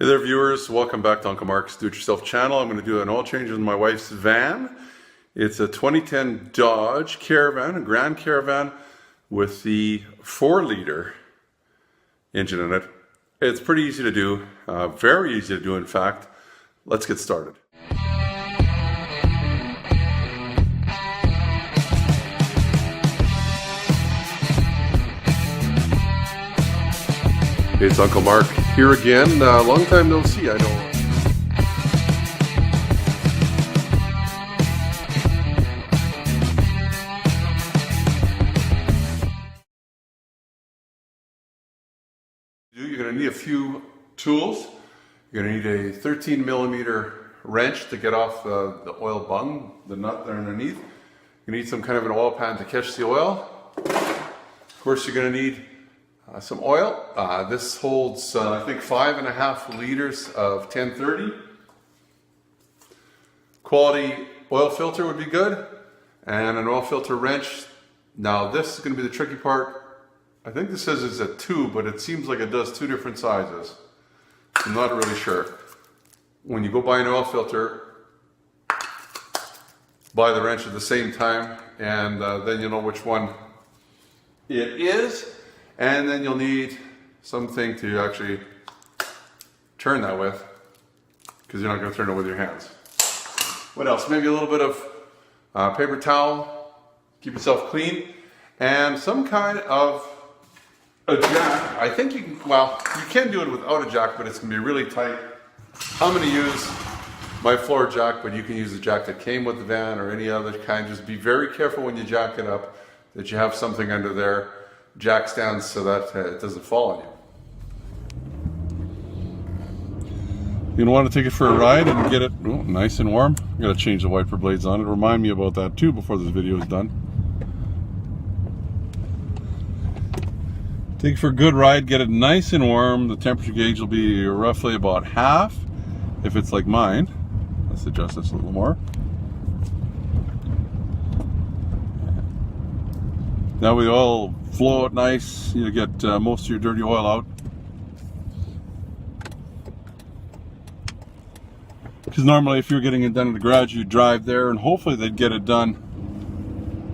Hey there viewers, welcome back to Uncle Mark's Do-It-Yourself channel. I'm going to do an oil change in my wife's van. It's a 2010 Dodge Caravan, a Grand Caravan with the 4-liter engine in it. It's pretty easy to do, very easy to do in fact. Let's get started. It's Uncle Mark here again. Long time no see, I know. You're going to need a few tools. You're going to need a 13mm wrench to get off the oil bung, the nut there underneath. You need some kind of an oil pan to catch the oil. Of course, you're going to need some oil. This holds, I think, 5.5 liters of 1030. Quality oil filter would be good, and an oil filter wrench. Now, this is going to be the tricky part. I think this says it's a 2, but it seems like it does 2 different sizes. I'm not really sure. When you go buy an oil filter, buy the wrench at the same time, and then you'll know which one it is. And then you'll need something to actually turn that with, because you're not going to turn it with your hands. What else? Maybe a little bit of paper towel, keep yourself clean, and some kind of a jack. I think you can, well, you can do it without a jack, but it's going to be really tight. I'm going to use my floor jack, but you can use the jack that came with the van or any other kind. Just be very careful when you jack it up that you have something under there. Jack stands so that it doesn't fall on you. You're going to want to take it for a ride and get it nice and warm. I'm going to change the wiper blades on it. Remind me about that too before this video is done. Take it for a good ride, get it nice and warm. The temperature gauge will be roughly about half if it's like mine. Let's adjust this a little more. That way the oil flow out nice, you get most of your dirty oil out. Because normally if you're getting it done in the garage, you drive there and hopefully they'd get it done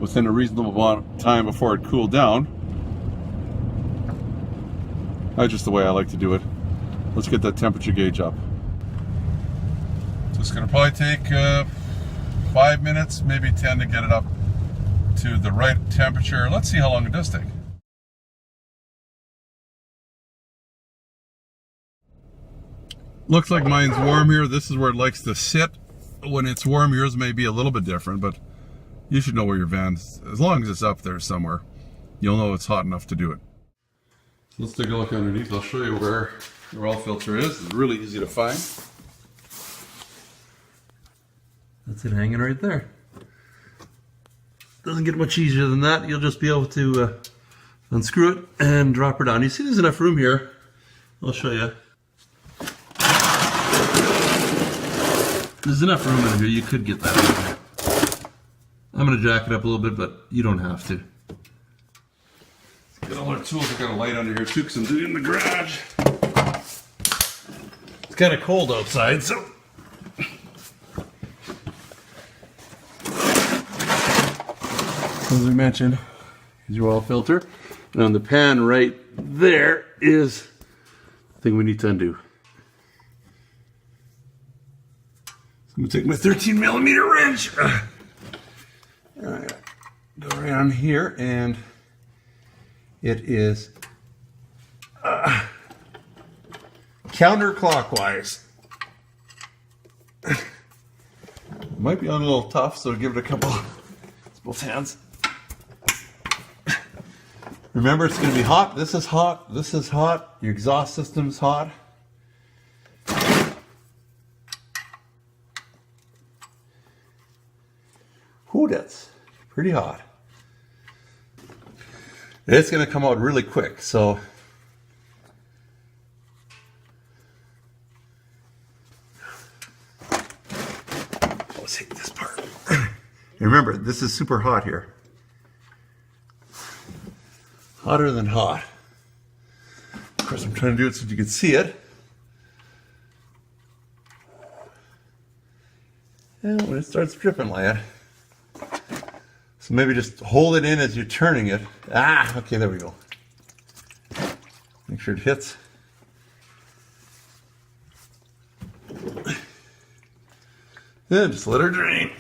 within a reasonable amount of time before it cooled down. That's just the way I like to do it. Let's get that temperature gauge up. So it's going to probably take 5 minutes, maybe 10 to get it up to the right temperature. Let's see how long it does take. Looks like mine's warm here. This is where it likes to sit. When it's warm, yours may be a little bit different, but you should know where your van's, as long as it's up there somewhere, you'll know it's hot enough to do it. Let's take a look underneath. I'll show you where your oil filter is. It's really easy to find. That's it hanging right there. Doesn't get much easier than that. You'll just be able to unscrew it and drop her down. You see there's enough room here. I'll show you. There's enough room in here. You could get that in there. I'm going to jack it up a little bit, but you don't have to. Got all our tools. I've got a light under here too because I'm doing it in the garage. It's kind of cold outside, so as I mentioned, is your oil filter. And on the pan right there is the thing we need to undo. So I'm going to take my 13mm wrench. Go around here, and it is counterclockwise. It might be on a little tough, so give it a couple. It's both hands. Remember, it's going to be hot. This is hot. This is hot. Your exhaust system's hot. Whew, that's pretty hot. It's going to come out really quick, so let's take this part. Remember, this is super hot here. Hotter than hot. Of course, I'm trying to do it so you can see it. And when it starts dripping, lad. So maybe just hold it in as you're turning it. Ah, okay, there we go. Make sure it hits. Then just let her drain.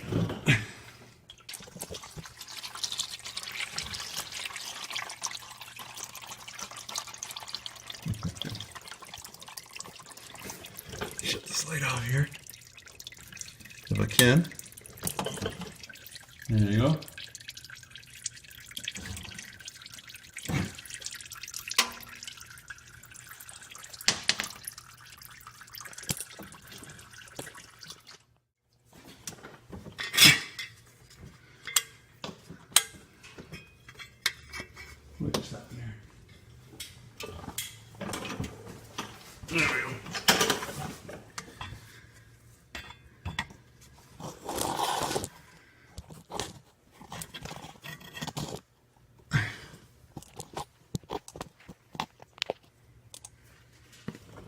Shut this light off here if I can. There you go. What just happened here? There we go.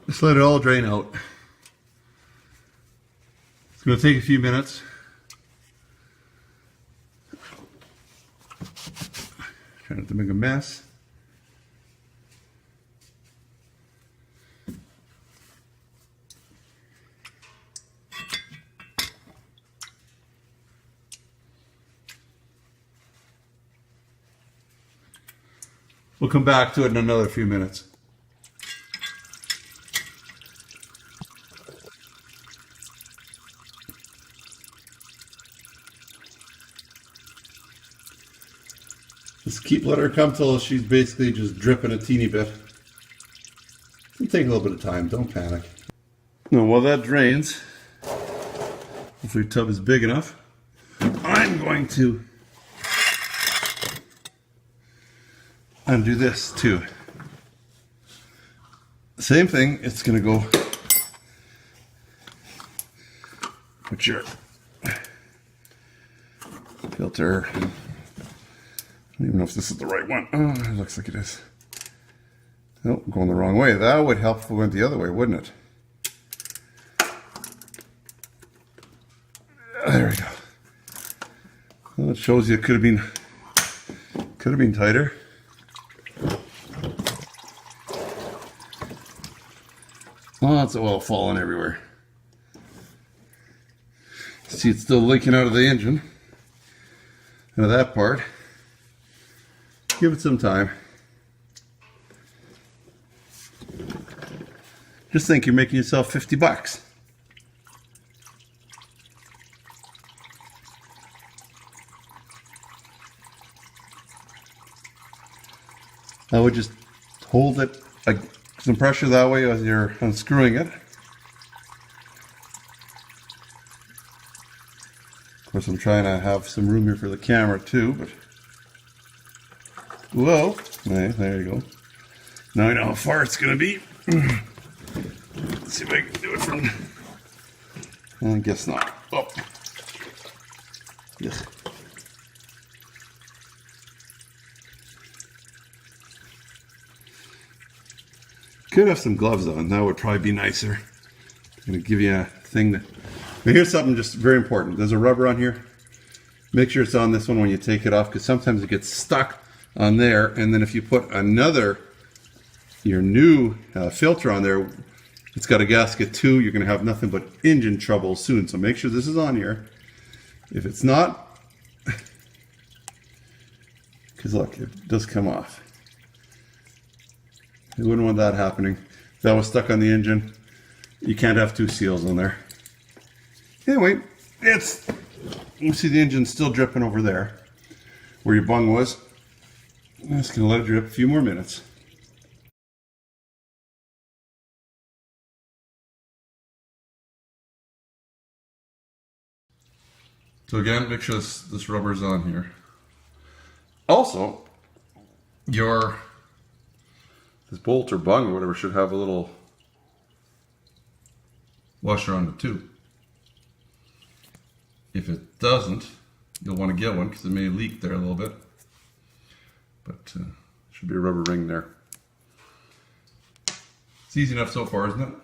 Just let it all drain out. It's going to take a few minutes. Try not to make a mess. We'll come back to it in another few minutes. Just let her come till she's basically just dripping a teeny bit. It'll take a little bit of time, don't panic. Now while that drains, hopefully the tub is big enough, I'm going to undo this too. Same thing, it's going to go put your filter. I don't even know if this is the right one. Oh, it looks like it is. Oh, going the wrong way. That would help if we went the other way, wouldn't it? There we go. Well, it shows you it could have been tighter. Oh, it's oil falling everywhere. See, it's still leaking out of the engine. Out of that part. Give it some time. Just think you're making yourself 50 bucks. I would just hold it, some pressure that way as you're unscrewing it. Of course, I'm trying to have some room here for the camera too, but whoa, okay, there you go. Now I know how far it's going to be. Let's see if I can do it from... I guess not. Oh. Ugh. Could have some gloves on. That would probably be nicer. I'm going to give you a thing that... Now here's something just very important. There's a rubber on here. Make sure it's on this one when you take it off, because sometimes it gets stuck on there, and then if you put your new filter on there, it's got a gasket too, you're going to have nothing but engine trouble soon. So make sure this is on here. If it's not, because look, it does come off. You wouldn't want that happening. If that was stuck on the engine, you can't have two seals on there. Anyway, you see the engine's still dripping over there, where your bung was. I'm just going to let it drip a few more minutes. So again, make sure this rubber is on here. Also, this bolt or bung or whatever should have a little washer on it too. If it doesn't, you'll want to get one because it may leak there a little bit. But should be a rubber ring there. It's easy enough so far, isn't it?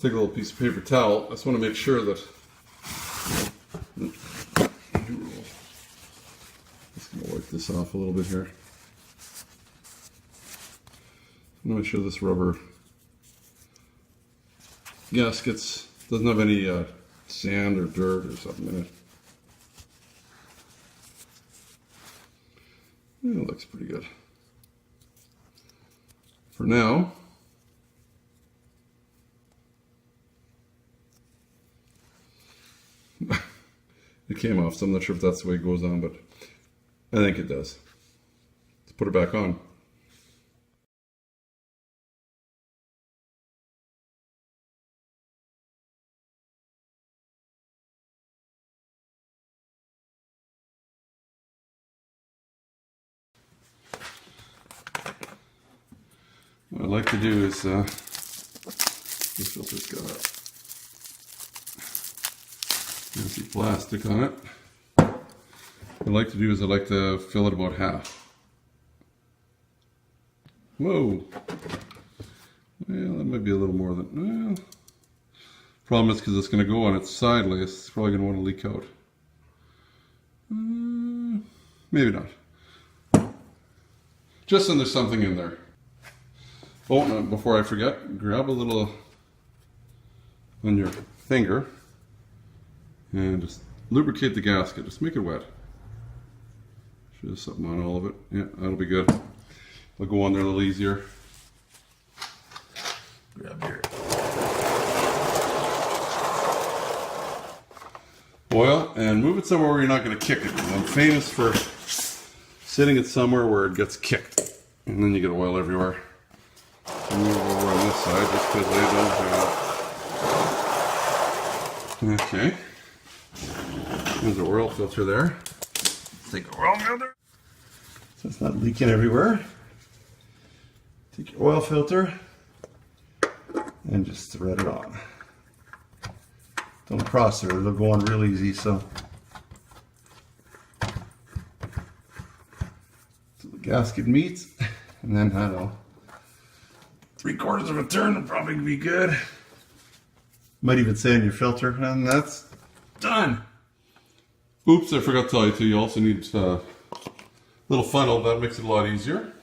Just take a little piece of paper towel. I just want to make sure that. Just gonna wipe this off a little bit here. I'm gonna make sure this rubber gaskets doesn't have any sand or dirt or something in it. Yeah, it looks pretty good. For now, it came off, so I'm not sure if that's the way it goes on, but I think it does. Let's put it back on. What I like to do is, this filter's got nasty plastic on it. What I like to do is I like to fill it about half. Whoa! Well, that might be a little more than, well. Problem is because it's going to go on its sideways, it's probably going to want to leak out. Maybe not. Just so there's something in there. Oh, no, before I forget, grab a little on your finger and just lubricate the gasket. Just make it wet. Should have something on all of it. Yeah, that'll be good. It'll go on there a little easier. Grab your oil and move it somewhere where you're not going to kick it. I'm famous for sitting it somewhere where it gets kicked. And then you get oil everywhere. Move over on this side just because I don't have. Okay. There's the oil filter there. Take the oil filter. So it's not leaking everywhere. Take your oil filter and just thread it on. Don't cross there, it'll go on real easy. So the gasket meets, and then I don't know. 3/4 of a turn will probably be good. Might even say in your filter, and that's done. Oops, I forgot to tell you too, you also need a little funnel. That makes it a lot easier.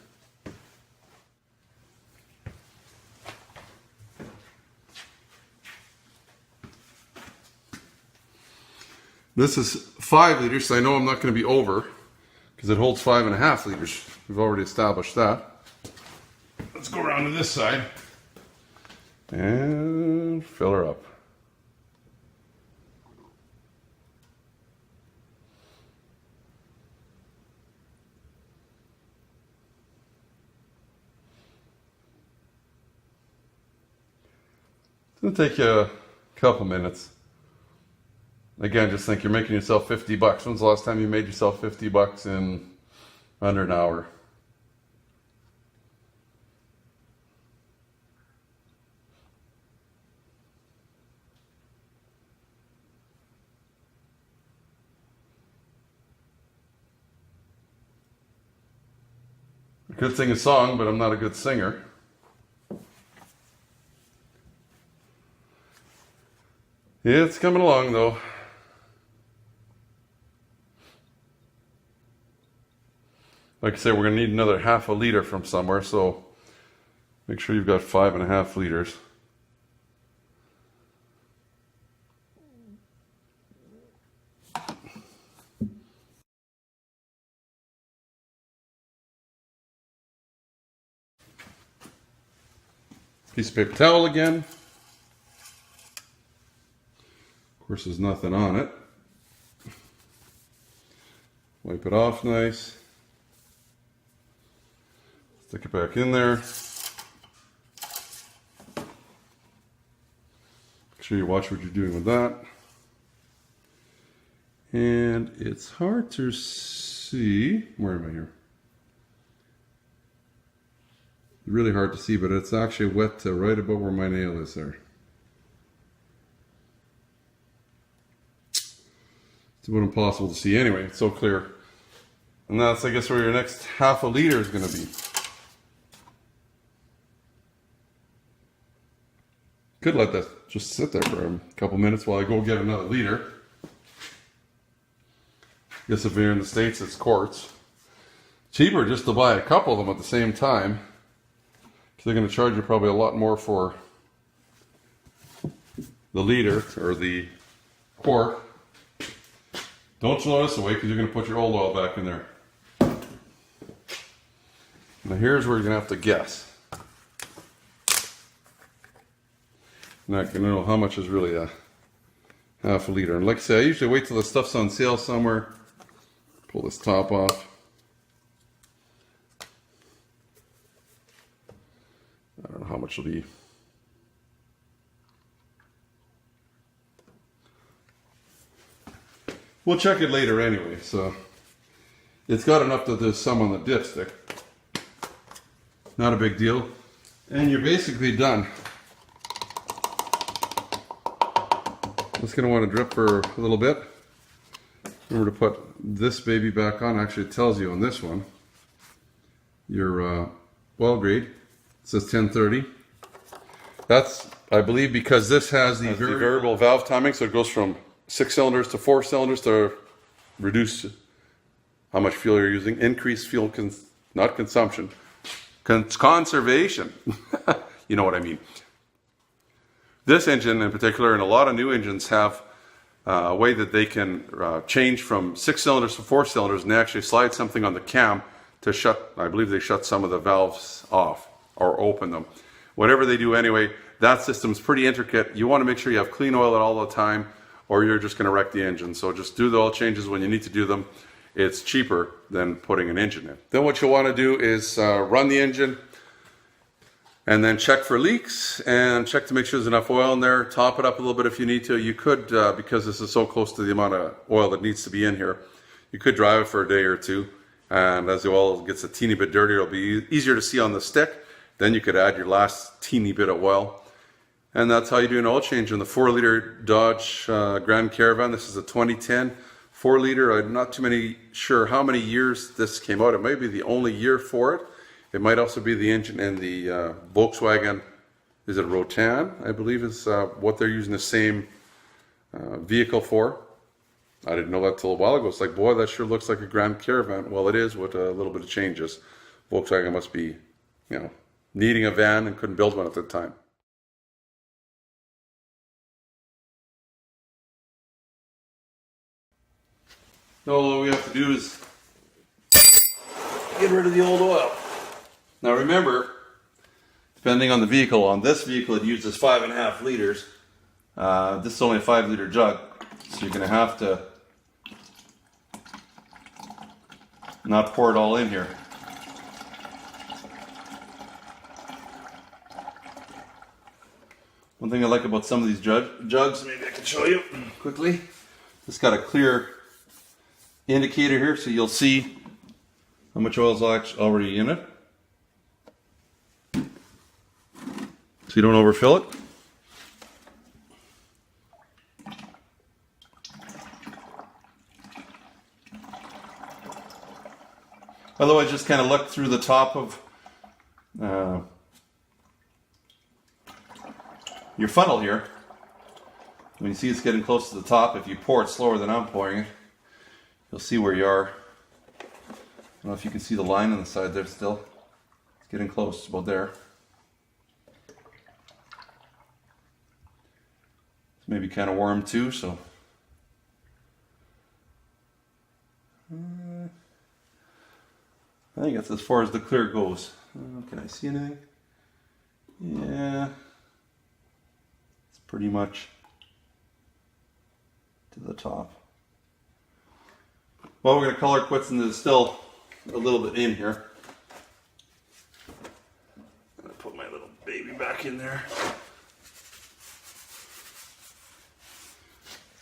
This is 5 liters, so I know I'm not going to be over because it holds 5.5 liters. We've already established that. Let's go around to this side and fill her up. It's going to take you a couple minutes. Again, just think you're making yourself 50 bucks. When's the last time you made yourself 50 bucks in under an hour? I could sing a song, but I'm not a good singer. Yeah, it's coming along though. Like I say, we're going to need another 1/2 liter from somewhere, so make sure you've got 5.5 liters. Piece of paper towel again. Of course, there's nothing on it. Wipe it off nice. Stick it back in there. Make sure you watch what you're doing with that. And it's hard to see. Where am I here? Really hard to see, but it's actually wet to right about where my nail is there. It's about impossible to see anyway, it's so clear. And that's, I guess, where your next 1/2 liter is going to be. Could let that just sit there for a couple minutes while I go get another liter. Guess if you're in the States, it's quarts. Cheaper just to buy a couple of them at the same time. Because they're going to charge you probably a lot more for the liter or the quart. Don't throw this away because you're going to put your old oil back in there. Now here's where you're going to have to guess. Not going to know how much is really a half a liter. And like I say, I usually wait till the stuff's on sale somewhere. Pull this top off. I don't know how much it'll be. We'll check it later anyway, so it's got enough that there's some on the dipstick. Not a big deal. And you're basically done. Just going to want to drip for a little bit. Remember to put this baby back on. Actually, it tells you on this one. Your oil grade. It says 1030. That's, I believe, because this has the variable valve timing, so it goes from 6 cylinders to 4 cylinders to reduce how much fuel you're using. Increase fuel, not consumption. Conservation. You know what I mean. This engine in particular, and a lot of new engines have a way that they can change from 6 cylinders to 4 cylinders and they actually slide something on the cam to shut, I believe they shut some of the valves off or open them. Whatever they do anyway, that system's pretty intricate. You want to make sure you have clean oil at all the time or you're just going to wreck the engine. So just do the oil changes when you need to do them. It's cheaper than putting an engine in. Then what you want to do is run the engine and then check for leaks and check to make sure there's enough oil in there. Top it up a little bit if you need to. You could, because this is so close to the amount of oil that needs to be in here, you could drive it for a day or two. And as the oil gets a teeny bit dirtier, it'll be easier to see on the stick. Then you could add your last teeny bit of oil. And that's how you do an oil change in the 4-liter Dodge Grand Caravan. This is a 2010 4-liter. I'm not sure how many years this came out. It might be the only year for it. It might also be the engine in the Volkswagen, is it Routan, I believe is what they're using the same vehicle for. I didn't know that till a while ago. It's like, boy, that sure looks like a Grand Caravan. Well, it is with a little bit of changes. Volkswagen must be, needing a van and couldn't build one at the time. All we have to do is get rid of the old oil. Now remember, depending on the vehicle, on this vehicle it uses 5.5 liters. This is only a 5-liter jug, so you're going to have to not pour it all in here. One thing I like about some of these jugs, maybe I can show you quickly. It's got a clear indicator here, so you'll see how much oil is actually already in it. So you don't overfill it. Otherwise, just kind of look through the top of your funnel here. When you see it's getting close to the top, if you pour it slower than I'm pouring it, you'll see where you are. I don't know if you can see the line on the side there still. It's getting close, it's about there. It's maybe kind of warm too, so. I think that's as far as the clear goes. Can I see anything? Yeah. It's pretty much to the top. Well, we're going to call her quits, and there's still a little bit in here. I'm going to put my little baby back in there.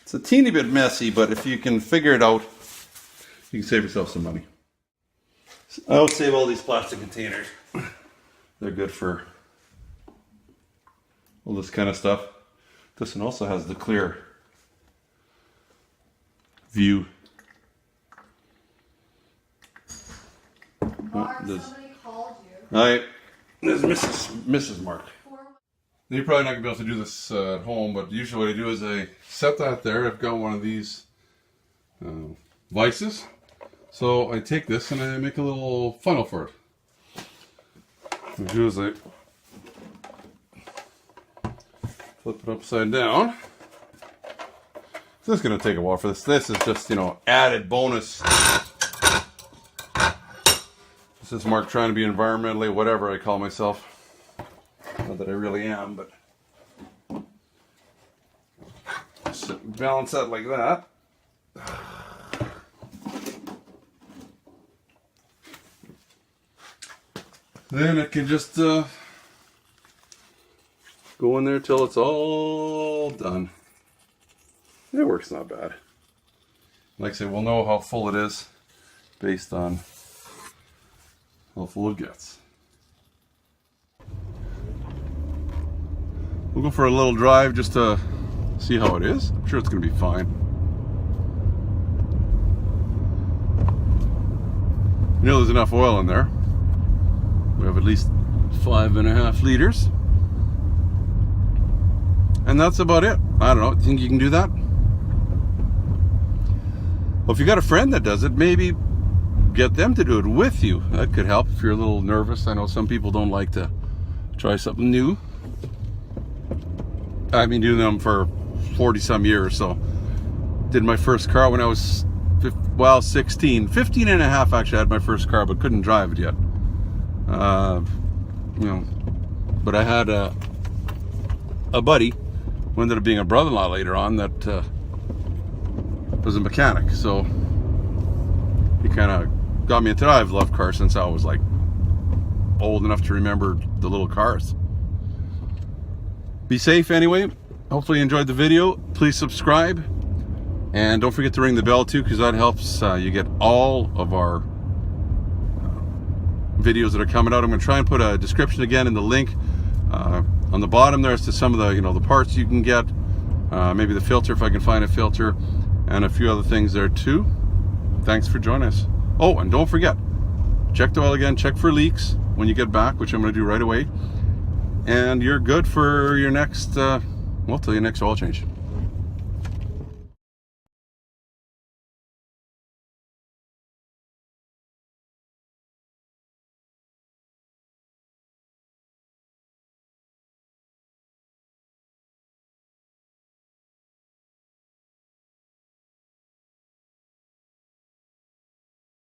It's a teeny bit messy, but if you can figure it out, you can save yourself some money. I would save all these plastic containers. They're good for all this kind of stuff. This one also has the clear view. Mark, somebody called you. Hi, this is Mrs. Mark. You're probably not going to be able to do this at home, but usually what I do is I set that there. I've got one of these vices. So I take this and I make a little funnel for it. What I do is I flip it upside down. This is going to take a while for this. This is just, you know, added bonus. This is Mark trying to be environmentally whatever I call myself. Not that I really am, but just balance that like that. Then it can just go in there till it's all done. It works not bad. Like I say, we'll know how full it is based on how full it gets. We'll go for a little drive just to see how it is. I'm sure it's going to be fine. You know there's enough oil in there. We have at least 5.5 liters. And that's about it. I don't know. Think you can do that? Well, if you got a friend that does it, maybe get them to do it with you. That could help if you're a little nervous. I know some people don't like to try something new. I've been doing them for 40 some years, so did my first car when I was 16, 15 and a half actually. I had my first car but couldn't drive it yet. You know, but I had a buddy who ended up being a brother-in-law later on that was a mechanic, so he kind of got me into it. I've loved cars since I was like old enough to remember the little cars. Be safe anyway. Hopefully you enjoyed the video. Please subscribe. And don't forget to ring the bell too, because that helps you get all of our videos that are coming out. I'm going to try and put a description again in the link on the bottom there as to some of the, you know, the parts you can get. Maybe the filter if I can find a filter, and a few other things there too. Thanks for joining us. Oh, and don't forget, check the oil again. Check for leaks when you get back, which I'm going to do right away. And you're good for your next, well, till your next oil change.